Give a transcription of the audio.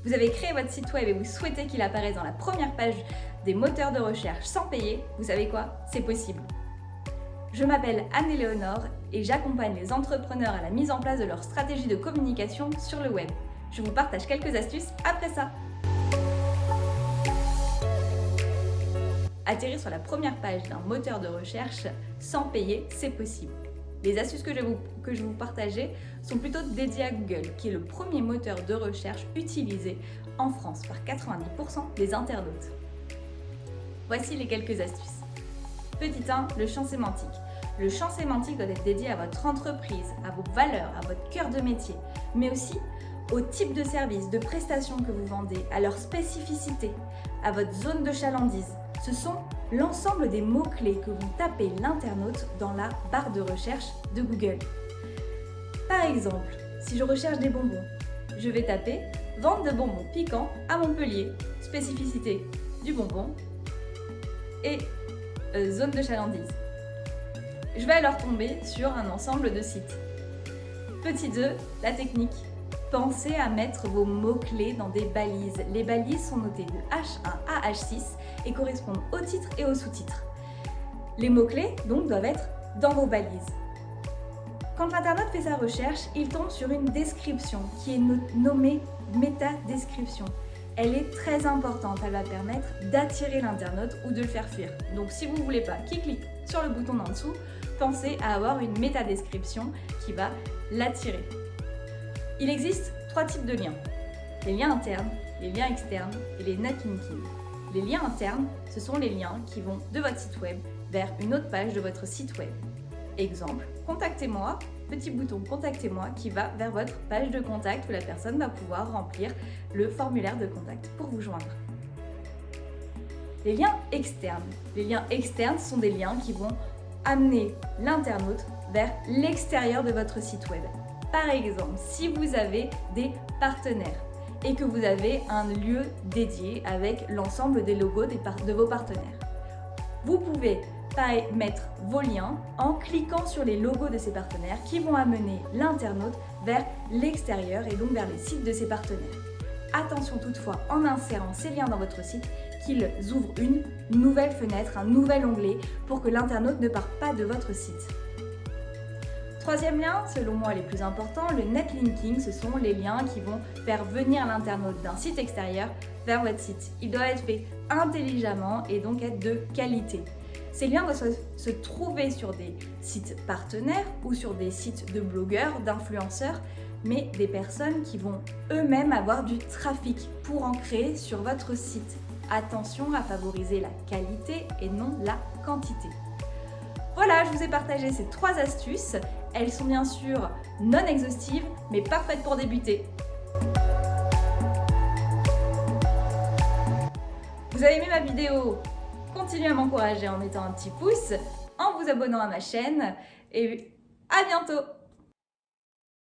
Vous avez créé votre site web et vous souhaitez qu'il apparaisse dans la première page des moteurs de recherche sans payer, vous savez quoi? C'est possible. Je m'appelle Anne-Éléonore et j'accompagne les entrepreneurs à la mise en place de leur stratégie de communication sur le web. Je vous partage quelques astuces après ça. Atterrir sur la première page d'un moteur de recherche sans payer, c'est possible. Les astuces que je vais vous partager sont plutôt dédiées à Google, qui est le premier moteur de recherche utilisé en France par 90% des internautes. Voici les quelques astuces. Petit 1, le champ sémantique. Le champ sémantique doit être dédié à votre entreprise, à vos valeurs, à votre cœur de métier, mais aussi au type de service, de prestations que vous vendez, à leur spécificité, à votre zone de chalandise. Ce sont l'ensemble des mots-clés que vont taper l'internaute dans la barre de recherche de Google. Par exemple, si je recherche des bonbons, je vais taper « Vente de bonbons piquants à Montpellier », spécificité du bonbon et zone de chalandise. Je vais alors tomber sur un ensemble de sites. Petit 2, la technique. Pensez à mettre vos mots-clés dans des balises. Les balises sont notées de H1 à H6 et correspondent au titre et au sous-titre. Les mots-clés, donc, doivent être dans vos balises. Quand l'internaute fait sa recherche, il tombe sur une description qui est nommée métadescription. Elle est très importante, elle va permettre d'attirer l'internaute ou de le faire fuir. Donc si vous ne voulez pas qu'il clique sur le bouton en dessous, pensez à avoir une métadescription qui va l'attirer. Il existe 3 types de liens. Les liens internes, les liens externes et les netlinking. Les liens internes, ce sont les liens qui vont de votre site web vers une autre page de votre site web. Exemple, contactez-moi, petit bouton contactez-moi qui va vers votre page de contact où la personne va pouvoir remplir le formulaire de contact pour vous joindre. Les liens externes. Les liens externes sont des liens qui vont amener l'internaute vers l'extérieur de votre site web. Par exemple, si vous avez des partenaires et que vous avez un lieu dédié avec l'ensemble des logos de vos partenaires, vous pouvez mettre vos liens en cliquant sur les logos de ces partenaires qui vont amener l'internaute vers l'extérieur et donc vers les sites de ces partenaires. Attention toutefois en insérant ces liens dans votre site qu'ils ouvrent une nouvelle fenêtre, un nouvel onglet pour que l'internaute ne parte pas de votre site. Troisième lien, selon moi les plus importants, le netlinking, ce sont les liens qui vont faire venir l'internaute d'un site extérieur vers votre site. Il doit être fait intelligemment et donc être de qualité. Ces liens doivent se trouver sur des sites partenaires ou sur des sites de blogueurs, d'influenceurs, mais des personnes qui vont eux-mêmes avoir du trafic pour en créer sur votre site. Attention à favoriser la qualité et non la quantité. Voilà, je vous ai partagé ces 3 astuces. Elles sont bien sûr non exhaustives, mais parfaites pour débuter. Vous avez aimé ma vidéo? Continuez à m'encourager en mettant un petit pouce, en vous abonnant à ma chaîne et à bientôt!